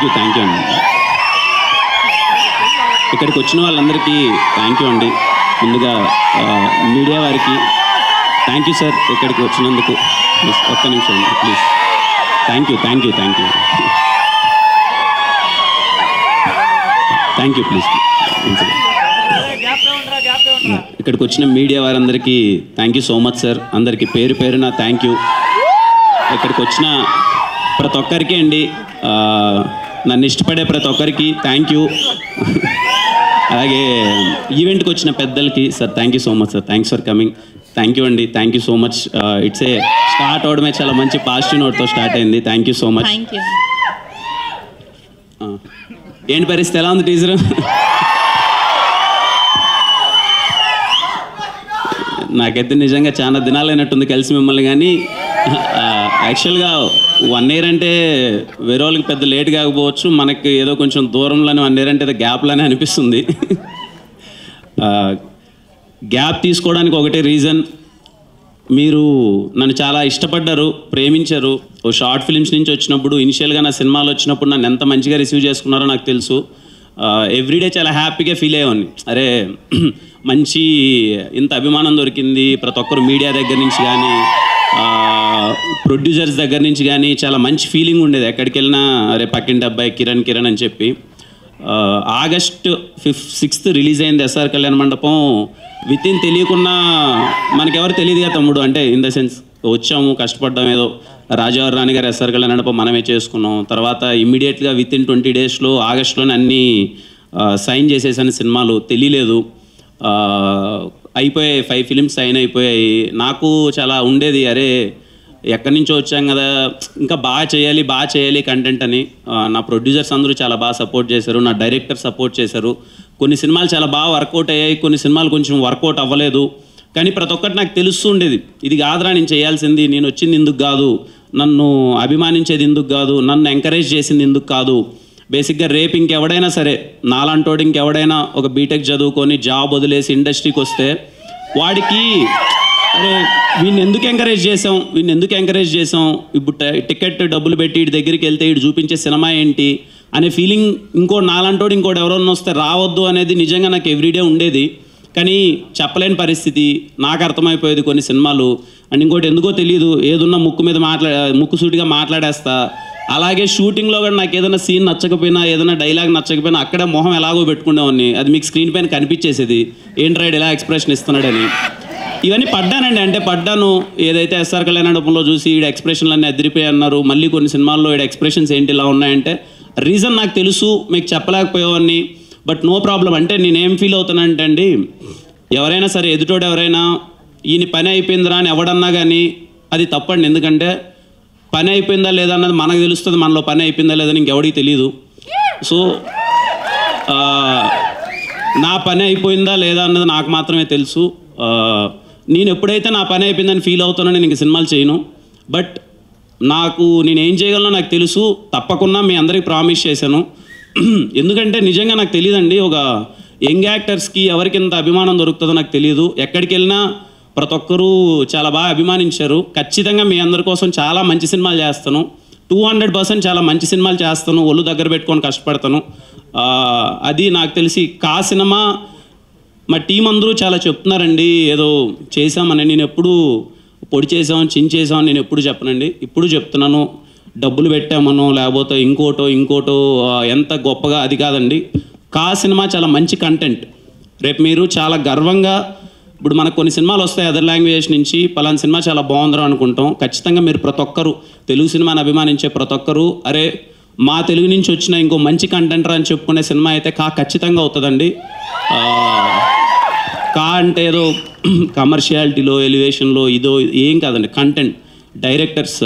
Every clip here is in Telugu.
యూ అండి. ఇక్కడికి వచ్చిన వాళ్ళందరికీ థ్యాంక్ యూ అండి. ముందుగా మీడియా వారికి థ్యాంక్ యూ సార్, ఇక్కడికి వచ్చినందుకు. ప్లీజ్ ఒక్క నిమిషం అండి ప్లీజ్. Thank you please. ఇక్కడికి వచ్చిన మీడియా వారందరికీ thank you so much sir. అందరికీ పేరు పేరున థ్యాంక్ యూ. ఇక్కడికి వచ్చిన ప్రతి ఒక్కరికి అండి, నన్ను ఇష్టపడే ప్రతి ఒక్కరికి థ్యాంక్ యూ. అలాగే ఈవెంట్కి వచ్చిన పెద్దలకి sir thank you so much sir. Thanks for coming. Thank you అండి. Thank you so much. It's a start అవడమే చాలా మంచి పాజిటివ్ నోట్తో స్టార్ట్ అయింది. Thank you so much. ఏంటి పరిస్థితి, ఎలా ఉంది టీజర్? నాకైతే నిజంగా చాలా దినాలు అయినట్టుంది కలిసి మిమ్మల్ని. కానీ యాక్చువల్గా 1 year అంటే వేరే వాళ్ళకి పెద్ద లేట్ కాకపోవచ్చు, మనకి ఏదో కొంచెం దూరంలోనే 1 year అంటే ఏదో గ్యాప్లోనే అనిపిస్తుంది. గ్యాప్ తీసుకోవడానికి ఒకటే రీజన్, మీరు నన్ను చాలా ఇష్టపడ్డారు, ప్రేమించారు. ఓ షార్ట్ ఫిల్మ్స్ నుంచి వచ్చినప్పుడు, ఇనిషియల్గా నా సినిమాలు వచ్చినప్పుడు నన్ను ఎంత మంచిగా రిసీవ్ చేసుకున్నారో నాకు తెలుసు. ఎవ్రీడే చాలా హ్యాపీగా ఫీల్ అయ్యేవాడిని. అరే మంచి ఇంత అభిమానం దొరికింది. ప్రతి ఒక్కరు మీడియా దగ్గర నుంచి కానీ, ప్రొడ్యూసర్స్ దగ్గర నుంచి కానీ చాలా మంచి ఫీలింగ్ ఉండేది. ఎక్కడికి వెళ్ళినా అరే పక్కింటి అబ్బాయి కిరణ్ అని చెప్పి. August 6th రిలీజ్ అయింది ఎస్ఆర్ కళ్యాణ మండపం. వితిన్ తెలియకున్నా, మనకెవరు తెలియదు కదా తమ్ముడు, అంటే ఇన్ ద సెన్స్ వచ్చాము, కష్టపడ్డాం, ఏదో రాజావారి రాణి గారు ఎస్ఆర్ కళ్యాణ మండపం మనమే చేసుకున్నాం. తర్వాత ఇమ్మీడియట్గా వితిన్ 20 daysలో ఆగస్టులోనే అన్నీ సైన్ చేసేసాను. సినిమాలు తెలియలేదు, అయిపోయాయి. 5 films సైన్ అయిపోయాయి. నాకు చాలా ఉండేది, అరే ఎక్కడి నుంచో వచ్చాం కదా, ఇంకా బాగా చేయాలి కంటెంట్ అని. నా ప్రొడ్యూసర్స్ అందరూ చాలా బాగా సపోర్ట్ చేశారు, నా డైరెక్టర్ సపోర్ట్ చేశారు. కొన్ని సినిమాలు చాలా బాగా వర్కౌట్ అయ్యాయి, కొన్ని సినిమాలు కొంచెం వర్కౌట్ అవ్వలేదు. కానీ ప్రతి ఒక్కటి నాకు తెలుస్తూ ఉండేది, ఇది కాదురా నేను చేయాల్సింది, నేను వచ్చింది ఇందుకు కాదు, నన్ను అభిమానించేది ఇందుకు కాదు, నన్ను ఎంకరేజ్ చేసింది ఇందుకు కాదు. బేసిక్గా రేపు ఇంకెవడైనా సరే, నాలాంటోడు ఇంకెవడైనా ఒక బీటెక్ చదువుకొని జాబ్ వదిలేసి ఇండస్ట్రీకి వస్తే వాడికి అరే వీడిని ఎందుకు ఎంకరేజ్ చేసాం, ఇప్పుడు టికెట్ డబ్బులు పెట్టి వీడి దగ్గరికి వెళ్తే వీడు చూపించే సినిమా ఏంటి అనే ఫీలింగ్ నాలంటోడు ఇంకోటి ఎవరన్నా వస్తే రావద్దు అనేది నిజంగా నాకు ఎవ్రీడే ఉండేది. కానీ చెప్పలేని పరిస్థితి, నాకు అర్థమైపోయేది కొన్ని సినిమాలు. అండ్ ఇంకోటి ఎందుకో తెలియదు, ఏదున్నా ముక్కు సూటిగా మాట్లాడేస్తా. అలాగే షూటింగ్లో కూడా నాకు ఏదైనా సీన్ నచ్చకపోయినా, ఏదైనా డైలాగ్ నచ్చకపోయినా అక్కడే మొహం ఎలాగో పెట్టుకునేవాడిని. అది మీకు స్క్రీన్ పైన కనిపించేసేది, ఏంటి రైడ్ ఎలా ఎక్స్ప్రెషన్ ఇస్తున్నాడని. ఇవన్నీ పడ్డానండి, అంటే పడ్డాను. ఏదైతే ఎస్ఆర్ కళ్యాణ మండపంలో చూసి ఈడ ఎక్స్ప్రెషన్లు అన్నీ అదిరిపోయి అన్నారు, మళ్ళీ కొన్ని సినిమాల్లో ఈడ ఎక్స్ప్రెషన్స్ ఏంటి ఇలా ఉన్నాయంటే రీజన్ నాకు తెలుసు, మీకు చెప్పలేకపోయేవాడిని. But no problem. అంటే నేనేం ఫీల్ అవుతానంటే అండి, ఎవరైనా సరే ఎదుటోడు ఎవరైనా ఈయన పని అయిపోయిందిరా అని ఎవడన్నా కానీ అది తప్పండి. ఎందుకంటే పని అయిపోయిందా లేదా అన్నది మనకు తెలుస్తుంది, మనలో పని అయిపోయిందా లేదని ఇంకెవడికి తెలియదు. సో నా పని అయిపోయిందా లేదా అన్నది నాకు మాత్రమే తెలుసు. నేను ఎప్పుడైతే నా పని అయిపోయిందని ఫీల్ అవుతానో నేను ఇంక సినిమాలు చేయను. బట్ నేనేం చేయగలనో నాకు తెలుసు. తప్పకుండా మీ అందరికీ ప్రామిస్ చేశాను. ఎందుకంటే నిజంగా నాకు తెలియదండి, ఒక యంగ్ యాక్టర్స్కి ఎవరికి ఎంత అభిమానం దొరుకుతుందో నాకు తెలియదు. ఎక్కడికి వెళ్ళినా ప్రతి ఒక్కరూ చాలా బాగా అభిమానించారు. ఖచ్చితంగా మీ అందరి కోసం చాలా మంచి సినిమాలు చేస్తాను, 200% చాలా మంచి సినిమాలు చేస్తాను, ఒళ్ళు దగ్గర పెట్టుకొని కష్టపడతాను. అది నాకు తెలిసి కా సినిమా మా టీం అందరూ చాలా చెప్తున్నారండి, ఏదో చేసామని. నేను ఎప్పుడు పొడి చేసాం చించేసాం నేను ఎప్పుడు చెప్పనండి, ఇప్పుడు చెప్తున్నాను. డబ్బులు పెట్టామనో లేకపోతే ఇంకోటో ఎంత గొప్పగా అది కాదండి. కా సినిమా చాలా మంచి కంటెంట్. రేపు మీరు చాలా గర్వంగా, ఇప్పుడు మనకు కొన్ని సినిమాలు వస్తాయి అదర్ లాంగ్వేజ్ నుంచి, పలానా సినిమా చాలా బాగుందిరా అనుకుంటాం. ఖచ్చితంగా మీరు ప్రతి ఒక్కరు తెలుగు సినిమాని అభిమానించే ప్రతి ఒక్కరు అరే మా తెలుగు నుంచి వచ్చిన ఇంకో మంచి కంటెంటర్ అని చెప్పుకునే సినిమా అయితే కా ఖచ్చితంగా అవుతుందండి. కా అంటే ఏదో కమర్షియాలిటీలో ఎలివేషన్లో ఇదో ఏం కాదండి. Content directors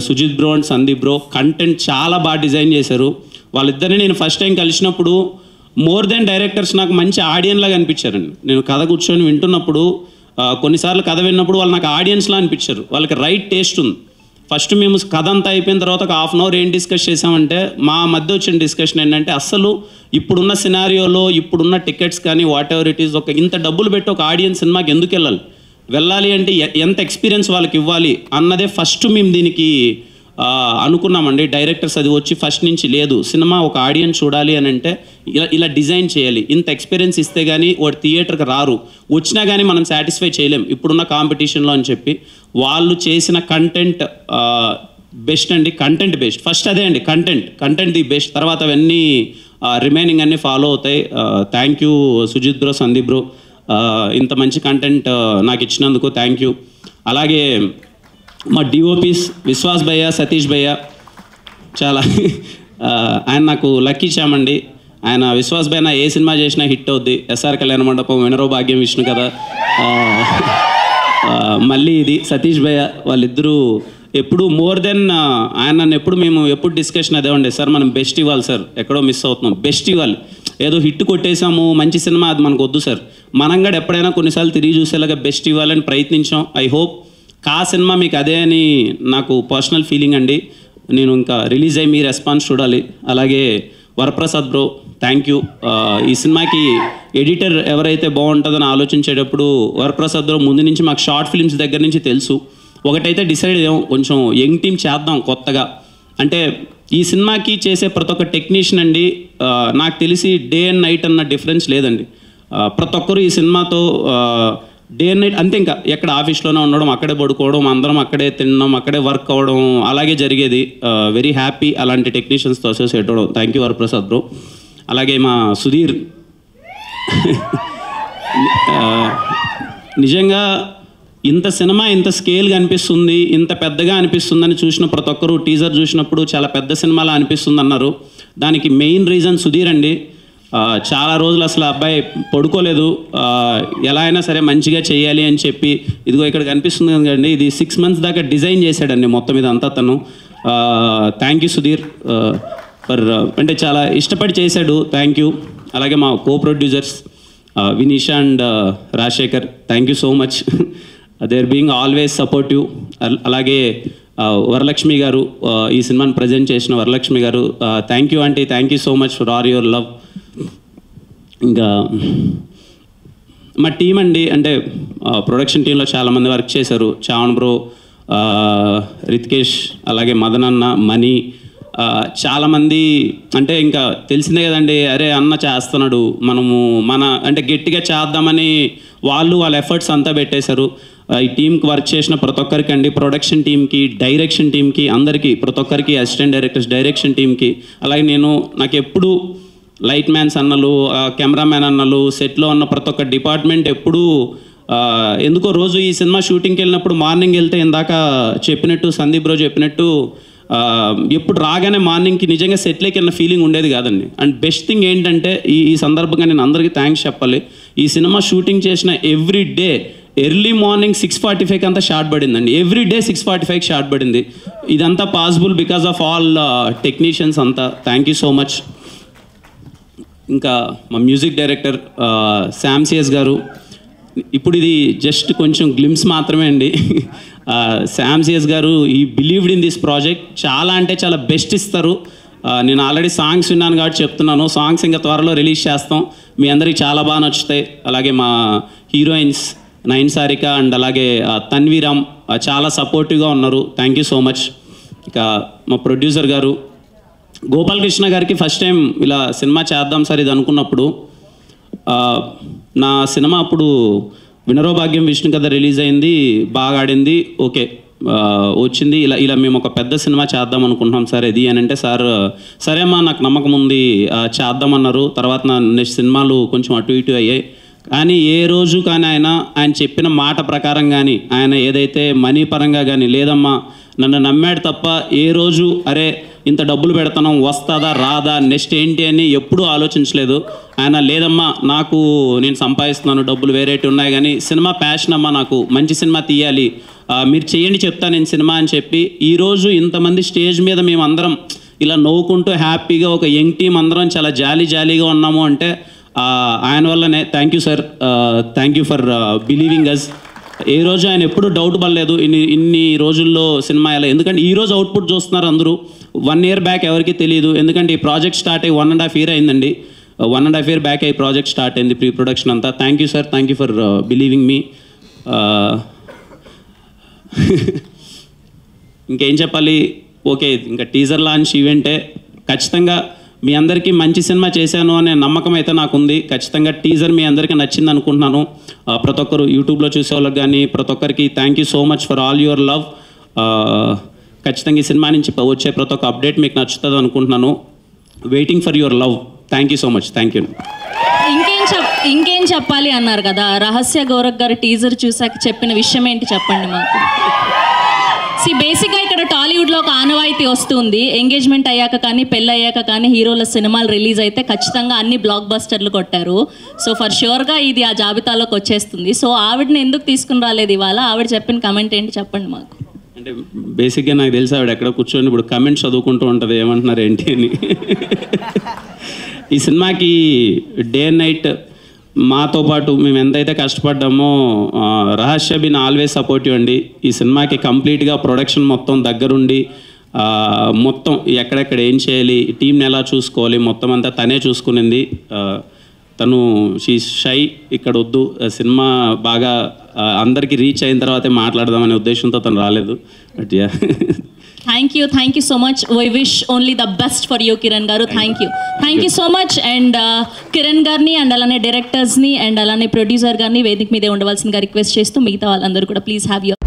Sujeeth bro and Sandeep bro content చాలా బాగా డిజైన్ చేశారు. వాళ్ళిద్దరిని నేను ఫస్ట్ టైం కలిసినప్పుడు మోర్ దెన్ డైరెక్టర్స్ నాకు మంచి ఆడియన్స్ లాగా అనిపించారండి. నేను కథ కూర్చొని వింటున్నప్పుడు, కొన్నిసార్లు కథ విన్నప్పుడు వాళ్ళు నాకు ఆడియన్స్లా అనిపించారు. వాళ్ళకి రైట్ టేస్ట్ ఉంది. ఫస్ట్ మేము కథ అంతా అయిపోయిన తర్వాత ఒక 1/2 hour ఏం డిస్కస్ చేసామంటే, మా మధ్య వచ్చిన డిస్కషన్ ఏంటంటే, అసలు ఇప్పుడున్న సినారియోలో ఇప్పుడున్న టికెట్స్ కానీ వాట్ ఎవర్ ఇట్ ఈస్, ఒక ఇంత డబ్బులు పెట్టి ఒక ఆడియన్స్ సినిమాకి ఎందుకు వెళ్ళాలి అంటే ఎంత ఎక్స్పీరియన్స్ వాళ్ళకి ఇవ్వాలి అన్నదే ఫస్ట్ మేము దీనికి అనుకున్నామండి. డైరెక్టర్స్ అది వచ్చి ఫస్ట్ నుంచి లేదు, సినిమా ఒక ఆడియన్స్ చూడాలి అని అంటే ఇలా డిజైన్ చేయాలి, ఇంత ఎక్స్పీరియన్స్ ఇస్తే కానీ వాడు థియేటర్కి రారు, వచ్చినా కానీ మనం సాటిస్ఫై చేయలేం ఇప్పుడున్న కాంపిటీషన్లో అని చెప్పి వాళ్ళు చేసిన కంటెంట్ బెస్ట్ అండి. కంటెంట్ బెస్ట్ ఫస్ట్, అదే అండి కంటెంట్ ది బెస్ట్, తర్వాత అవన్నీ రిమైనింగ్ అన్నీ ఫాలో అవుతాయి. Thank you Sujeeth bro, Sandeep bro, ఇంత మంచి కంటెంట్ నాకు ఇచ్చినందుకు థ్యాంక్ యూ. అలాగే మా డిఓపీస్ విశ్వాస్ భయ్య, సతీష్ భయ్య, చాలా ఆయన నాకు లక్కీ చామండి. ఆయన విశ్వాస్ భయ్య ఏ సినిమా చేసినా హిట్ అవుద్ది. ఎస్ఆర్ కళ్యాణ మండపం, వినరో భాగ్యం, విష్ణు కదా, మళ్ళీ ఇది సతీష్ భయ్య, వాళ్ళిద్దరూ ఎప్పుడు మోర్ దెన్ ఆయన నన్ను ఎప్పుడు డిస్కషన్ అదే ఉండే, సార్ మనం బెస్ట్ ఇవ్వాలి సార్, ఎక్కడో మిస్ అవుతున్నాం, బెస్ట్ ఇవ్వాలి, ఏదో హిట్ కొట్టేసాము మంచి సినిమా అది మనకు వద్దు సార్, మనం కూడా ఎప్పుడైనా కొన్నిసార్లు తిరిగి చూసేలాగా బెస్ట్ ఇవ్వాలని ప్రయత్నించాం. ఐ హోప్ కా సినిమా మీకు అదే అని నాకు పర్సనల్ ఫీలింగ్ అండి. నేను ఇంకా రిలీజ్ అయ్యి మీ రెస్పాన్స్ చూడాలి. అలాగే వరప్రసాద్ బ్రో, థ్యాంక్ యూ. ఈ సినిమాకి ఎడిటర్ ఎవరైతే బాగుంటుందని ఆలోచించేటప్పుడు వరప్రసాద్ బ్రో ముందు నుంచి మాకు షార్ట్ ఫిల్మ్స్ దగ్గర నుంచి తెలుసు. ఒకటైతే డిసైడ్ అయ్యాం, కొంచెం యంగ్ టీమ్ చేద్దాం కొత్తగా. అంటే ఈ సినిమాకి చేసే ప్రతి ఒక్క టెక్నీషియన్ అండి, నాకు తెలిసి డే అండ్ నైట్ అన్న డిఫరెన్స్ లేదండి. ప్రతి ఒక్కరు ఈ సినిమాతో డే అండ్ నైట్ అంతే, ఇంకా ఎక్కడ ఆఫీస్లోనే ఉండడం, అక్కడే పడుకోవడం, అందరం అక్కడే తినడం, అక్కడే వర్క్ అవ్వడం, అలాగే జరిగేది. వెరీ హ్యాపీ అలాంటి టెక్నీషియన్స్తో అసోసియేట్ అవ్వడం. Thank you Varaprasad bro. అలాగే మా సుధీర్, నిజంగా ఇంత సినిమా ఇంత స్కేల్గా అనిపిస్తుంది, ఇంత పెద్దగా అనిపిస్తుందని చూసిన ప్రతి ఒక్కరు టీజర్ చూసినప్పుడు చాలా పెద్ద సినిమాలా అనిపిస్తుంది అన్నారు. దానికి మెయిన్ రీజన్ సుధీర్ అండి. చాలా రోజులు అసలు అబ్బాయి పడుకోలేదు, ఎలా అయినా సరే మంచిగా చేయాలి అని చెప్పి, ఇదిగో ఇక్కడ కనిపిస్తుంది కదండి, ఇది 6 months దాకా డిజైన్ చేశాడండి మొత్తం మీద అంతా తను. థ్యాంక్ యూ సుధీర్ ఫర్, అంటే చాలా ఇష్టపడి చేశాడు, థ్యాంక్ యూ. అలాగే మా co producers Vinisha and Rajasekhar, thank you so much, they are being always supportive. అలాగే వరలక్ష్మి గారు, ఈ సినిమాని ప్రజెంట్ చేసిన Varalakshmi garu, thank you aunty, thank you so much for all your love. ఇంకా మా టీం అండి, అంటే ప్రొడక్షన్ టీంలో చాలామంది వర్క్ చేశారు. చావన్ బ్రో, రితికేష్, అలాగే మదన్ అన్న, మనీ, చాలామంది. అంటే ఇంకా తెలిసిందే కదండి, అరే అన్న చేస్తున్నాడు, మన అంటే గట్టిగా చేద్దామని వాళ్ళ ఎఫర్ట్స్ అంతా పెట్టేశారు. ఈ టీంకి వర్క్ చేసిన ప్రతి ఒక్కరికి అండి, ప్రొడక్షన్ టీంకి, డైరెక్షన్ టీంకి, అందరికీ, ప్రతి ఒక్కరికి, అసిస్టెంట్ డైరెక్టర్స్, డైరెక్షన్ టీంకి. అలాగే నాకు ఎప్పుడు లైట్ మ్యాన్స్ అన్నలు, కెమెరామ్యాన్ అన్నలు, సెట్లో ఉన్న ప్రతి ఒక్క డిపార్ట్మెంట్ ఎప్పుడూ ఎందుకో రోజు ఈ సినిమా షూటింగ్కి వెళ్ళినప్పుడు మార్నింగ్ వెళ్తే ఇందాక చెప్పినట్టు సందీప్ బ్రో చెప్పినట్టు ఎప్పుడు రాగానే మార్నింగ్కి నిజంగా సెట్లోకి వెళ్ళిన ఫీలింగ్ ఉండేది కాదండి. అండ్ బెస్ట్ థింగ్ ఏంటంటే ఈ సందర్భంగా నేను అందరికీ థ్యాంక్స్ చెప్పాలి. ఈ సినిమా షూటింగ్ చేసిన ఎవ్రీ డే ఎర్లీ మార్నింగ్ 6:45 అంతా షార్ట్ పడిందండి. ఎవ్రీ డే 6:45 షార్ట్ పడింది. ఇదంతా possible because of all technicians అంతా. Thank you so much. ఇంకా మా మ్యూజిక్ డైరెక్టర్ శామ్ సిఎస్ గారు, ఇప్పుడు ఇది జస్ట్ కొంచెం గ్లిమ్స్ మాత్రమే అండి. శామ్ సిఎస్ గారు ఈ బిలీవ్డ్ ఇన్ దిస్ ప్రాజెక్ట్, చాలా అంటే చాలా బెస్ట్ ఇస్తారు. నేను ఆల్రెడీ సాంగ్స్ విన్నాను కాబట్టి చెప్తున్నాను, సాంగ్స్ ఇంకా త్వరలో రిలీజ్ చేస్తాం, మీ అందరికీ చాలా బాగా నచ్చుతాయి. అలాగే మా హీరోయిన్స్ నయన్ సారిక అండ్ అలాగే తన్వీరామ్ చాలా సపోర్టివ్గా ఉన్నారు, థ్యాంక్ యూ సో మచ్. ఇక మా ప్రొడ్యూసర్ గారు గోపాలకృష్ణ గారికి ఫస్ట్ టైం ఇలా సినిమా చేద్దాం సార్ ఇది అనుకున్నప్పుడు, నా సినిమా అప్పుడు వినరో భాగ్యం, విష్ణు కథ రిలీజ్ అయింది, బాగా ఆడింది, ఓకే వచ్చింది, ఇలా మేము ఒక పెద్ద సినిమా చేద్దాం అనుకుంటున్నాం సార్ ఇది అని అంటే, సార్ సరే అమ్మా నాకు నమ్మకం ఉంది చేద్దామన్నారు. తర్వాత నా నెక్స్ట్ సినిమాలు కొంచెం అటు ఇటు అయ్యాయి, కానీ ఏ రోజు కానీ ఆయన చెప్పిన మాట ప్రకారం కానీ, ఆయన ఏదైతే మనీ పరంగా కానీ, లేదమ్మా నన్ను నమ్మాడు తప్ప ఏ రోజు అరే ఇంత డబ్బులు పెడతాను వస్తుందా రాదా నెక్స్ట్ ఏంటి అని ఎప్పుడూ ఆలోచించలేదు. ఆయన లేదమ్మా నేను సంపాదిస్తున్నాను డబ్బులు వేరేటి ఉన్నాయి కానీ సినిమా ప్యాషన్ అమ్మా, నాకు మంచి సినిమా తీయాలి, మీరు చేయండి చెప్తాను నేను సినిమా అని చెప్పి, ఈరోజు ఇంతమంది స్టేజ్ మీద మేము అందరం ఇలా నవ్వుకుంటూ హ్యాపీగా ఒక యంగ్ టీం అందరం చాలా జాలీగా ఉన్నాము అంటే ఆయన వల్లనే. Thank you sir, thank you for believing us. ఏ రోజు ఆయన ఎప్పుడు డౌట్ పడలేదు ఇన్ని రోజుల్లో సినిమా ఎలా, ఎందుకంటే ఈరోజు అవుట్పుట్ చూస్తున్నారు అందరూ. 1 year బ్యాక్ ఎవరికి తెలియదు, ఎందుకంటే ఈ ప్రాజెక్ట్ స్టార్ట్ అయ్యి 1.5 year అయిందండి. 1.5 year బ్యాక్ అయ్యి ప్రాజెక్ట్ స్టార్ట్ అయింది, ప్రీ ప్రొడక్షన్ అంతా. Thank you sir, thank you for believing me. ఇంకేం చెప్పాలి, ఓకే ఇంకా టీజర్ లాంచ్ ఈవెంటే, ఖచ్చితంగా మీ అందరికీ మంచి సినిమా చేశాను అనే నమ్మకం అయితే నాకు ఉంది. ఖచ్చితంగా టీజర్ మీ అందరికీ నచ్చింది అనుకుంటున్నాను. ప్రతి ఒక్కరు యూట్యూబ్లో చూసే వాళ్ళకి కానీ ప్రతి ఒక్కరికి thank you so much for all your love. ఖచ్చితంగా ఈ సినిమా నుంచి వచ్చే ప్రతి ఒక్క అప్డేట్ మీకు నచ్చుతుంది అనుకుంటున్నాను. Waiting for your love. Thank you so much. Thank you. ఇంకేం చెప్పాలి అన్నారు కదా, రహస్య గోరఖ్ గారు టీజర్ చూసాక చెప్పిన విషయం ఏంటి చెప్పండి మాకు. బేసిక్గా ఇక్కడ టాలీవుడ్లో ఒక ఆనవాయితీ వస్తుంది, ఎంగేజ్మెంట్ అయ్యాక కానీ పెళ్ళి అయ్యాక కానీ హీరోల సినిమాలు రిలీజ్ అయితే ఖచ్చితంగా అన్ని బ్లాక్ బస్టర్లు కొట్టారు. సో ఫర్ ష్యూర్గా ఇది ఆ జాబితాలోకి వచ్చేస్తుంది. సో ఆవిడని ఎందుకు తీసుకుని రాలేదు ఇవాళ, ఆవిడ చెప్పిన కమెంట్ ఏంటి చెప్పండి మాకు. అంటే బేసిక్గా నాకు తెలిసి ఆవిడ ఎక్కడ కూర్చొని ఇప్పుడు కమెంట్స్ చదువుకుంటూ ఉంటుంది, ఏమంటున్నారు ఏంటి అని. ఈ సినిమాకి డే అండ్ నైట్ మాతో పాటు మేము ఎంతైతే కష్టపడ్డామో రహస్య బిన్ ఆల్వేస్ సపోర్టివ్ అండి. ఈ సినిమాకి కంప్లీట్గా ప్రొడక్షన్ మొత్తం దగ్గరుండి మొత్తం ఎక్కడెక్కడ ఏం చేయాలి, టీంని ఎలా చూసుకోవాలి మొత్తం అంతా తనే చూసుకునింది. తను షీ షై, ఇక్కడ వద్దు, సినిమా బాగా అందరికీ రీచ్ అయిన తర్వాతే మాట్లాడదామనే ఉద్దేశంతో తను రాలేదు. But yeah, thank you so much. We wish only the best for you Kiran గారు. Thank you so much. And Kiran గారిని అండ్ అలానే డైరెక్టర్స్ని అండ్ అలానే ప్రొడ్యూసర్ గారిని వేదిక మీదే ఉండవలసిందిగా రిక్వెస్ట్ చేస్తూ మిగతా వాళ్ళందరూ కూడా ప్లీజ్ హ్యావ్ యూర్